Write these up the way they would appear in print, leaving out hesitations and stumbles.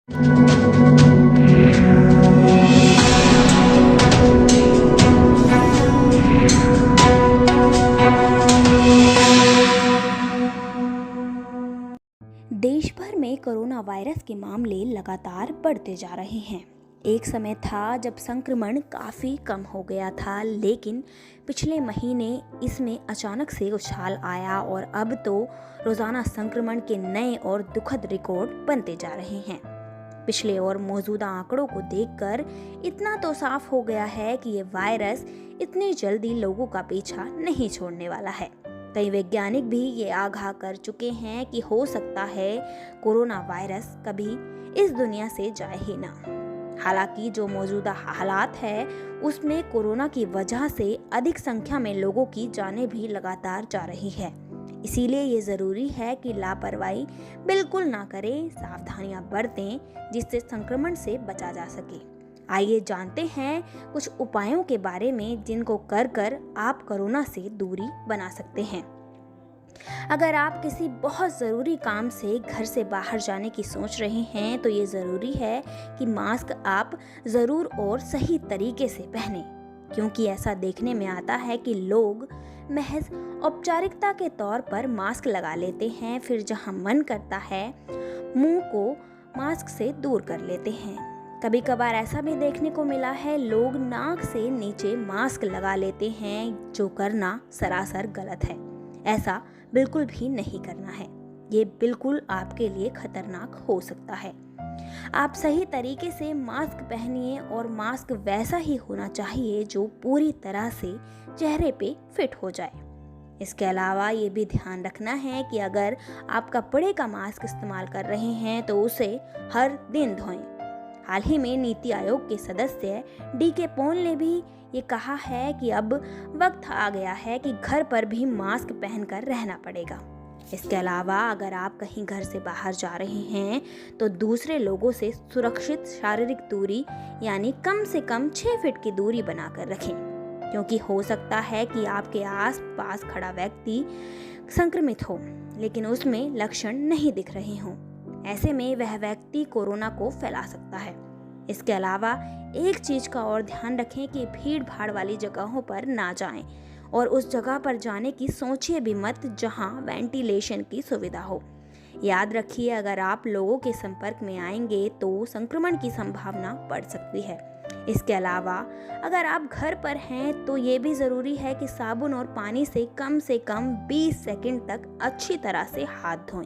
देश भर में कोरोना वायरस के मामले लगातार बढ़ते जा रहे हैं। एक समय था जब संक्रमण काफ़ी कम हो गया था, लेकिन पिछले महीने इसमें अचानक से उछाल आया और अब तो रोज़ाना संक्रमण के नए और दुखद रिकॉर्ड बनते जा रहे हैं। पिछले और मौजूदा आंकड़ों को देखकर इतना तो साफ हो गया है कि ये वायरस इतनी जल्दी लोगों का पीछा नहीं छोड़ने वाला है। कई वैज्ञानिक भी ये आगाह कर चुके हैं कि हो सकता है कोरोना वायरस कभी इस दुनिया से जाए ही ना। हालांकि जो मौजूदा हालात है उसमें कोरोना की वजह से अधिक संख्या में लोगों की जानें भी लगातार जा रही है। इसीलिए ये ज़रूरी है कि लापरवाही बिल्कुल ना करें, सावधानियां बरतें जिससे संक्रमण से बचा जा सके। आइए जानते हैं कुछ उपायों के बारे में जिनको कर आप कोरोना से दूरी बना सकते हैं। अगर आप किसी बहुत ज़रूरी काम से घर से बाहर जाने की सोच रहे हैं तो ये ज़रूरी है कि मास्क आप ज़रूर और सही तरीके से पहनें, क्योंकि ऐसा देखने में आता है कि लोग महज औपचारिकता के तौर पर मास्क लगा लेते हैं, फिर जहां मन करता है मुंह को मास्क से दूर कर लेते हैं। कभी कभार ऐसा भी देखने को मिला है, लोग नाक से नीचे मास्क लगा लेते हैं, जो करना सरासर गलत है। ऐसा बिल्कुल भी नहीं करना है, ये बिल्कुल आपके लिए खतरनाक हो सकता है। आप सही तरीके से मास्क पहनिए और मास्क वैसा ही होना चाहिए जो पूरी तरह से चेहरे पे फिट हो जाए। इसके अलावा ये भी ध्यान रखना है कि अगर आप कपड़े का मास्क इस्तेमाल कर रहे हैं तो उसे हर दिन धोएं। हाल ही में नीति आयोग के सदस्य DK पॉल ने भी ये कहा है कि अब वक्त आ गया है कि घर पर भी मास्क पहनकर रहना पड़ेगा। इसके अलावा अगर आप कहीं घर से बाहर जा रहे हैं तो दूसरे लोगों से सुरक्षित शारीरिक दूरी यानी कम से कम 6 फीट की दूरी बनाकर रखें, क्योंकि हो सकता है कि आपके आस पास खड़ा व्यक्ति संक्रमित हो लेकिन उसमें लक्षण नहीं दिख रहे हों। ऐसे में वह व्यक्ति कोरोना को फैला सकता है। इसके अलावा एक चीज का और ध्यान रखें कि भीड़ भाड़ वाली जगहों पर ना जाएं और उस जगह पर जाने की सोचिए भी मत जहां वेंटिलेशन की सुविधा हो। याद रखिए, अगर आप लोगों के संपर्क में आएंगे तो संक्रमण की संभावना बढ़ सकती है। इसके अलावा अगर आप घर पर हैं तो ये भी ज़रूरी है कि साबुन और पानी से कम 20 सेकंड तक अच्छी तरह से हाथ धोएं।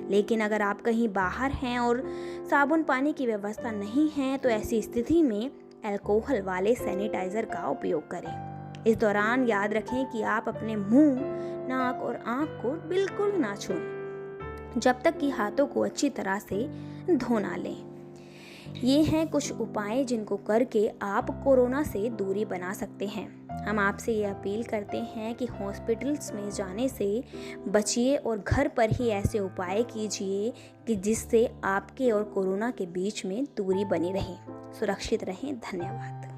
लेकिन अगर आप कहीं बाहर हैं और साबुन पानी की व्यवस्था नहीं है तो ऐसी स्थिति में अल्कोहल वाले सैनिटाइज़र का उपयोग करें। इस दौरान याद रखें कि आप अपने मुंह, नाक और आँख को बिल्कुल ना छुएं जब तक कि हाथों को अच्छी तरह से धो ना लें। ये हैं कुछ उपाय जिनको करके आप कोरोना से दूरी बना सकते हैं। हम आपसे ये अपील करते हैं कि हॉस्पिटल्स में जाने से बचिए और घर पर ही ऐसे उपाय कीजिए कि जिससे आपके और कोरोना के बीच में दूरी बनी रहे। सुरक्षित रहें। धन्यवाद।